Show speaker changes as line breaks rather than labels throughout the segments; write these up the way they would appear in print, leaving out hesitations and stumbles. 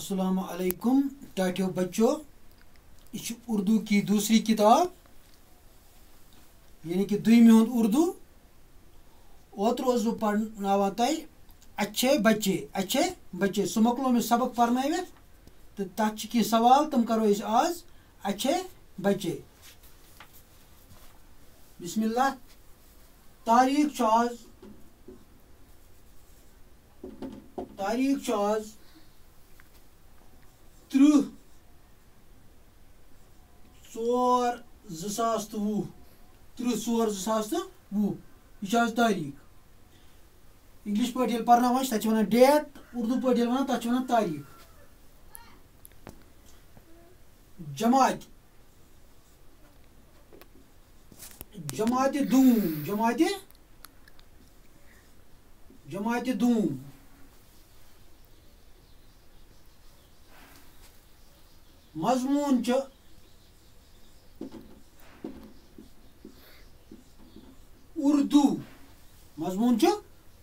अस्सलाम अलैकुम टाटियों बच्चों। यह उर्दू की दूसरी किताब यानी कि दुइमी हुंद उर्दू। ओतर ओस बह पढ़नावान तय अच्छे बच्चे सह मकलो में सबक पढ़नवित तो तथ कह सवाल तम करो आज अच्छे बच्चे। बिस्मिल्लाह। तारीख आज 30/4/2020 यह आज तारीख। इंग्लिश पे पर्ना तक वन डेट, उर्दू पे वन तक वन तारीख। जमात दूम। मजमून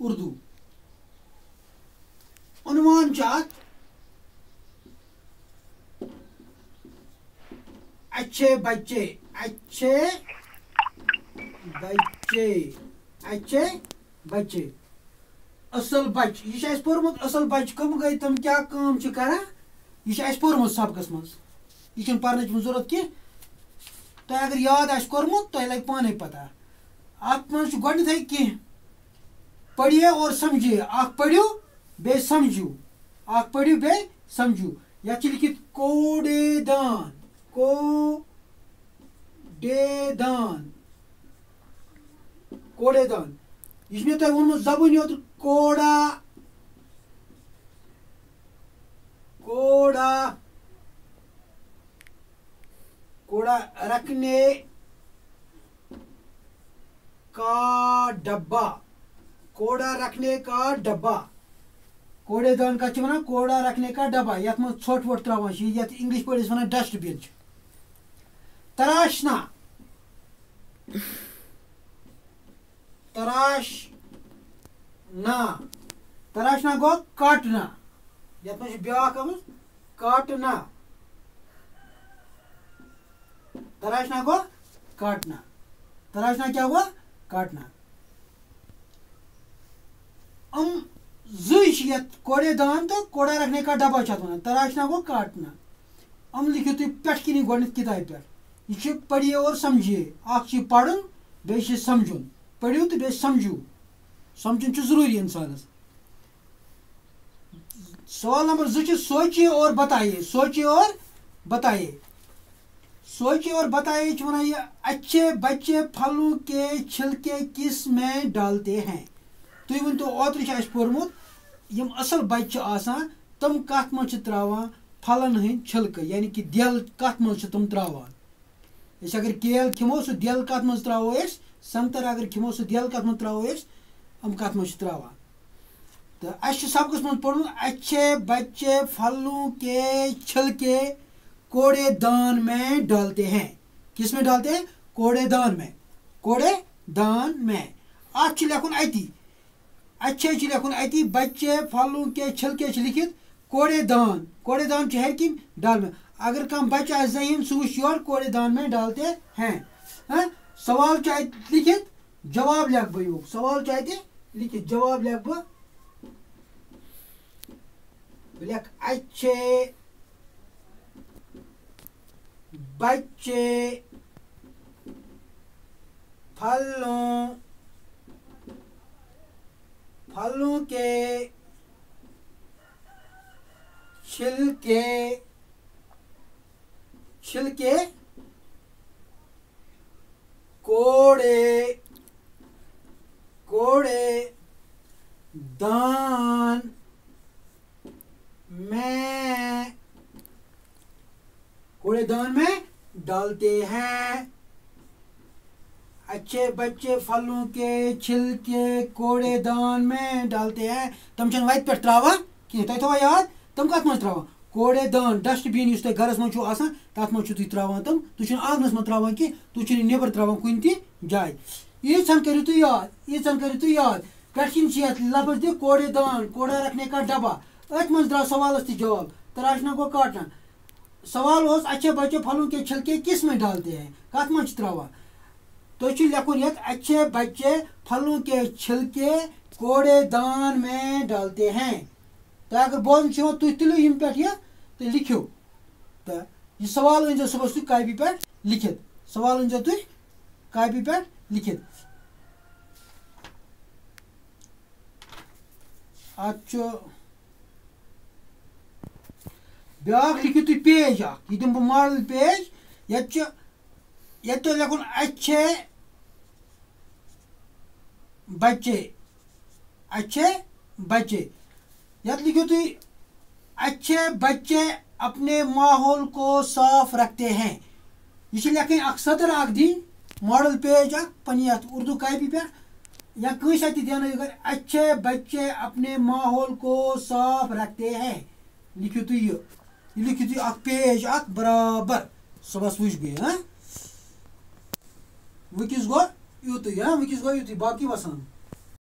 उर्दू। उन्वान अच्छे बच्चे। असल बच यह पोर्मुत। असल बच कम गई तम क्या काम कर यह पोर्मुत सबकस मज। यह पर्न जरूरत की तुम अगर याद कोर्मुत तुम लगे पाने पता। अत मज गए कह पढ़िए और समझिए। पढ़ियो बे समझू, पढ़ियो बे समझू। यह लिखित कोडेदान। यह मे तुम वोनमुत जबानी योत कोड़ा रखने का डब्बा। कोड़ेदान का वन कोड़ा रखने का डब्बा। ये मज छोट वोट त्रावान ये इंग्लिश पे वन डस्टबिन। तराशना गो काटना। ये ब्या काटना। तराशना गो काटना। तराशना क्या हुआ? काटना। कोड़ेदान तो कोड़ा रखने का डब्बा वन। तराशना गो काटना। लिखियो तुम पे किताब पे यह पढ़िए और समझिए। पढ़न बे समझुन। पढ़ियो तो बे समझू। समझुन जरूरी इंसानस। सवाल नंबर 2 सोचिए और बताइए। सोचिए और बताइए वन ये अच्छे बच्चे फलों के छिलके किस में डालते हैं। तुम वन तो ओतर पोर्मुत यम असल बच्चे आसान तम कत मज त्रावान फलन हंद छिलके यानी कि दिल कत मज तुम त्रावान। अगर केल खिमो सह दिल कत मज त्रो। संतर अगर खिमो सह दिल कत मज त्रो। कत मज त्रावान। तो सबकस मज पढ़ अच्छे बच्चे फलों के छिलके कोड़ेदान में डालते हैं। किस में डालते हैं? कोड़ेदान में। अच्छे लिखुन अति बच्चे फलों के छिलके लिखित कोड़ेदान है कि डाल में। अगर कम बच्चा जहीन सह वो कोड़ेदान में डालते हैं। सवाल लिखित जवाब लिख बो। सवाल लिखित जवाब लिख बो। लिख अच्छे बच्चे फलों के छिलके कोड़ेदान में डालते हैं। अच्छे बच्चे फलों के छिलके कोड़ेदान में डालते हैं। तम वत पे त्रावान कह तुम थवा याद तम कत मज त्रावान कोड़ेदान डस्टबिन इस घरस मज तथ मज त्रावान तम तुम आंगनस मज त्रावान कि तुम नबर त्रावान कुन ति जाए। यीचन करियो तु याद पे लफ्ज दि कोड़ेदान कोड़ा रखने का डब्बा। अत मज द्राव सवालस ति जवाब। तराशना गो काटना। सवाल हो अच्छे बच्चे फलों के छिलके किस में डालते हैं, कत मच त्रावा तो लिखुन ये अच्छे बच्चे फलों के छिलके कूड़ेदान में डालते हैं। तो अगर बोल तुम तुलो इन पे तो लिखो तो ये सवाल अन सुबह तुम कापी पे लिखित, सवाल अन तुम कापी पे लिखित। ब्या लिखित तुम पेज ये दिन बह मॉडल पेज ये तो लिखुन अच्छे बच्चे, अच्छे बच्चे यत लिखो तुम अच्छे बच्चे अपने माहौल को साफ रखते हैं। ये लिखन अख सदर अख दी मॉडल पेज पनी उर्दू कापी पे या कस देना अच्छे बच्चे अपने माहौल को साफ रखते हैं। लिखो तुम ये लिखो तुम अख पेज अख बराबर सुबह वुच गई। हाँ वकिस गो यूत, हाँ वकिस गो यूत बाकी वसान।